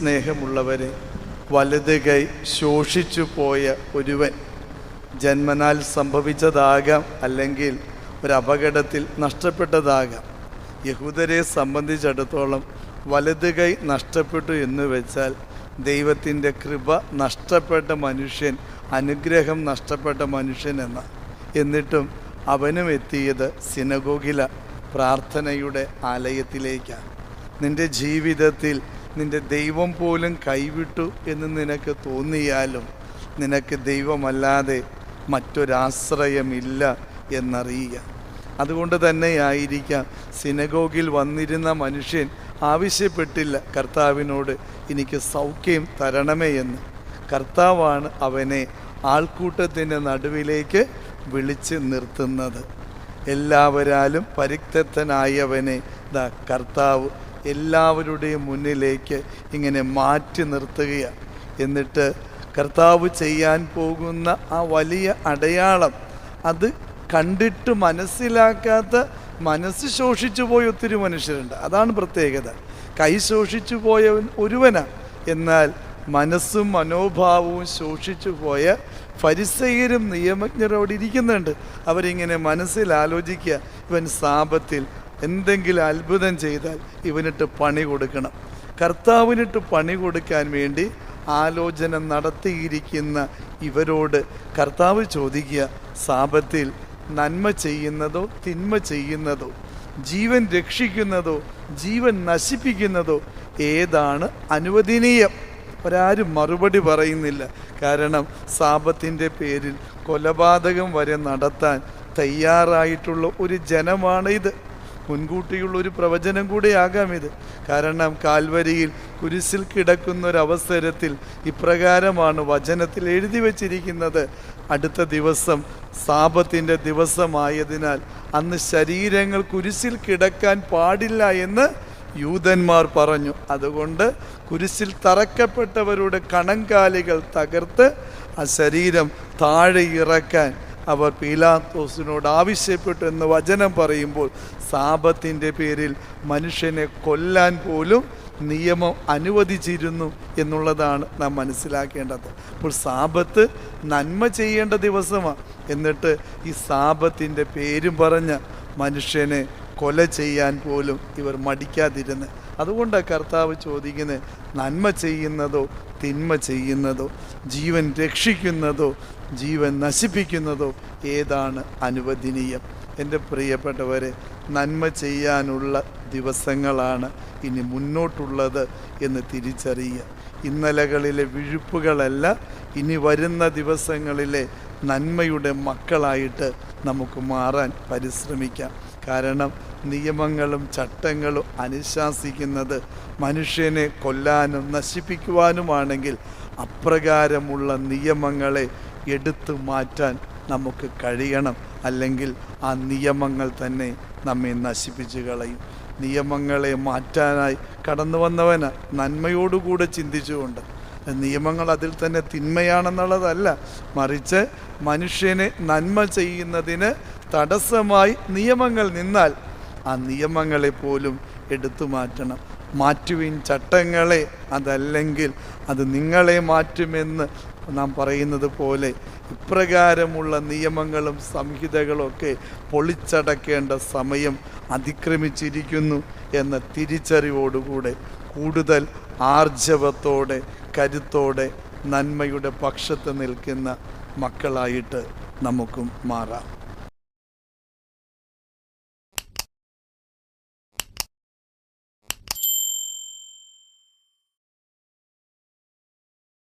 സ്നേഹമുള്ളവരെ, വലത് കൈ ശോഷിച്ചു പോയ ഒരുവൻ ജന്മനാൽ സംഭവിച്ചതാകാം, അല്ലെങ്കിൽ ഒരു അപകടത്തിൽ നഷ്ടപ്പെട്ടതാകാം. യഹൂദരെ സംബന്ധിച്ചിടത്തോളം വലത് കൈ നഷ്ടപ്പെട്ടു എന്ന് വെച്ചാൽ ദൈവത്തിൻ്റെ കൃപ നഷ്ടപ്പെട്ട മനുഷ്യൻ, അനുഗ്രഹം നഷ്ടപ്പെട്ട മനുഷ്യൻ എന്നിട്ടും അവനും എത്തിയത് സിനഗോഗില, പ്രാർത്ഥനയുടെ ആലയത്തിലേക്കാണ്. നിൻ്റെ ജീവിതത്തിൽ നിൻ്റെ ദൈവം പോലും കൈവിട്ടു എന്ന് നിനക്ക് തോന്നിയാലും നിനക്ക് ദൈവമല്ലാതെ മറ്റൊരാശ്രയമില്ല എന്നറിയുക. അതുകൊണ്ട് തന്നെയായിരിക്കാം സിനഗോഗിൽ വന്നിരുന്ന മനുഷ്യൻ ആവശ്യപ്പെട്ടില്ല കർത്താവിനോട് എനിക്ക് സൗഖ്യം തരണമേ എന്ന്. കർത്താവാണ് അവനെ ആൾക്കൂട്ടത്തിൻ്റെ നടുവിലേക്ക് വിളിച്ച് നിർത്തുന്നത്. എല്ലാവരാലും പരിത്യക്തനായവനെ കർത്താവ് എല്ലാവരുടെയും മുന്നിലേക്ക് ഇങ്ങനെ മാറ്റി നിർത്തുകയാണ്. എന്നിട്ട് കർത്താവ് ചെയ്യാൻ പോകുന്ന ആ വലിയ അടയാളം അത് കണ്ടിട്ട് മനസ്സിലാക്കാത്ത, മനസ്സ് ശോഷിച്ചു പോയ ഒത്തിരി മനുഷ്യരുണ്ട്. അതാണ് പ്രത്യേകത. കൈ ശോഷിച്ചു പോയ ഒരുവനാണ്, എന്നാൽ മനസ്സും മനോഭാവവും ശോഷിച്ചു പോയ ഫരിസയരും നിയമജ്ഞരും അവിടെ ഇരിക്കുന്നുണ്ട്. അവരിങ്ങനെ മനസ്സിൽ ആലോചിക്കുക, ഇവൻ സാപത്തിൽ എന്തെങ്കിലും അത്ഭുതം ചെയ്താൽ ഇവനിട്ട് പണി കൊടുക്കണം. കർത്താവിനിട്ട് പണി കൊടുക്കാൻ വേണ്ടി ആലോചന നടത്തിയിരിക്കുന്ന ഇവരോട് കർത്താവ് ചോദിക്കുക, സാപത്തിൽ നന്മ ചെയ്യുന്നതോ തിന്മ ചെയ്യുന്നതോ, ജീവൻ രക്ഷിക്കുന്നതോ ജീവൻ നശിപ്പിക്കുന്നതോ ഏതാണ് അനുവദനീയം? ഒരാരും മറുപടി പറയുന്നില്ല. കാരണം സാപത്തിൻ്റെ പേരിൽ കൊലപാതകം വരെ നടത്താൻ തയ്യാറായിട്ടുള്ള ഒരു ജനമാണ് ഇത്. മുൻകൂട്ടിയുള്ള ഒരു പ്രവചനം കൂടെയാകാം ഇത്. കാരണം കാൽവരിയിൽ കുരിശിൽ കിടക്കുന്നൊരവസരത്തിൽ ഇപ്രകാരമാണ് വചനത്തിൽ എഴുതി വച്ചിരിക്കുന്നത്, അടുത്ത ദിവസം സാപത്തിൻ്റെ ദിവസമായതിനാൽ അന്ന് ശരീരങ്ങൾ കുരിശിൽ കിടക്കാൻ പാടില്ല എന്ന് യൂതന്മാർ പറഞ്ഞു. അതുകൊണ്ട് കുരിശിൽ തറക്കപ്പെട്ടവരുടെ കണങ്കാലികൾ തകർത്ത് ആ ശരീരം താഴെ ഇറക്കാൻ അവർ പീലാത്തോസിനോട് ആവശ്യപ്പെട്ടു എന്ന് വചനം പറയുമ്പോൾ സാപത്തിൻ്റെ പേരിൽ മനുഷ്യനെ കൊല്ലാൻ പോലും നിയമം അനുവദിച്ചിരുന്നു എന്നുള്ളതാണ് നാം മനസ്സിലാക്കേണ്ടത്. അപ്പോൾ സാപത്ത് നന്മ ചെയ്യേണ്ട ദിവസമാണ്. എന്നിട്ട് ഈ സാപത്തിൻ്റെ പേരും പറഞ്ഞ മനുഷ്യനെ കൊല ചെയ്യാൻ പോലും ഇവർ മടിക്കാതിരുന്ന്. അതുകൊണ്ടാണ് കർത്താവ് ചോദിക്കുന്നത്, നന്മ ചെയ്യുന്നതോ തിന്മ ചെയ്യുന്നതോ, ജീവൻ രക്ഷിക്കുന്നതോ ജീവൻ നശിപ്പിക്കുന്നതോ ഏതാണ് അനുവദനീയം? എൻ്റെ പ്രിയപ്പെട്ടവരെ, നന്മ ചെയ്യാനുള്ള ദിവസങ്ങളാണ് ഇനി മുന്നോട്ടുള്ളത് എന്ന് തിരിച്ചറിയുക. ഇന്നലകളിലെ വിഴുപ്പുകളല്ല, ഇനി വരുന്ന ദിവസങ്ങളിലെ നന്മയുടെ മക്കളായിട്ട് നമുക്ക് മാറാൻ പരിശ്രമിക്കാം. കാരണം നിയമങ്ങളും ചട്ടങ്ങളും അനുശാസിക്കുന്നത് മനുഷ്യനെ കൊല്ലാനും നശിപ്പിക്കുവാനുമാണെങ്കിൽ അപ്രകാരമുള്ള നിയമങ്ങളെ എടുത്തു മാറ്റാൻ നമുക്ക് കഴിയണം. അല്ലെങ്കിൽ ആ നിയമങ്ങൾ തന്നെ നമ്മെ നശിപ്പിച്ചു കളയും. നിയമങ്ങളെ മാറ്റാനായി കടന്നു വന്നവന് നന്മയോടുകൂടെ ചിന്തിച്ചുകൊണ്ട്, നിയമങ്ങൾ അതിൽ തന്നെ തിന്മയാണെന്നുള്ളതല്ല, മറിച്ച് മനുഷ്യനെ നന്മ ചെയ്യുന്നതിന് തടസ്സമായി നിയമങ്ങൾ നിന്നാൽ ആ നിയമങ്ങളെ പോലും എടുത്തു മാറ്റണം. മാറ്റുവിൻ ചട്ടങ്ങളെ, അതല്ലെങ്കിൽ അത് നിങ്ങളെ മാറ്റുമെന്ന് നാം പറയുന്നത് പോലെ ഇപ്രകാരമുള്ള നിയമങ്ങളും സംഹിതകളൊക്കെ പൊളിച്ചടക്കേണ്ട സമയം അതിക്രമിച്ചിരിക്കുന്നു എന്ന തിരിച്ചറിവോടുകൂടെ കൂടുതൽ ആർജവത്തോടെ കരുത്തോടെ നന്മയുടെ പക്ഷത്ത് നിൽക്കുന്ന മക്കളായിട്ട് നമുക്കും മാറാം.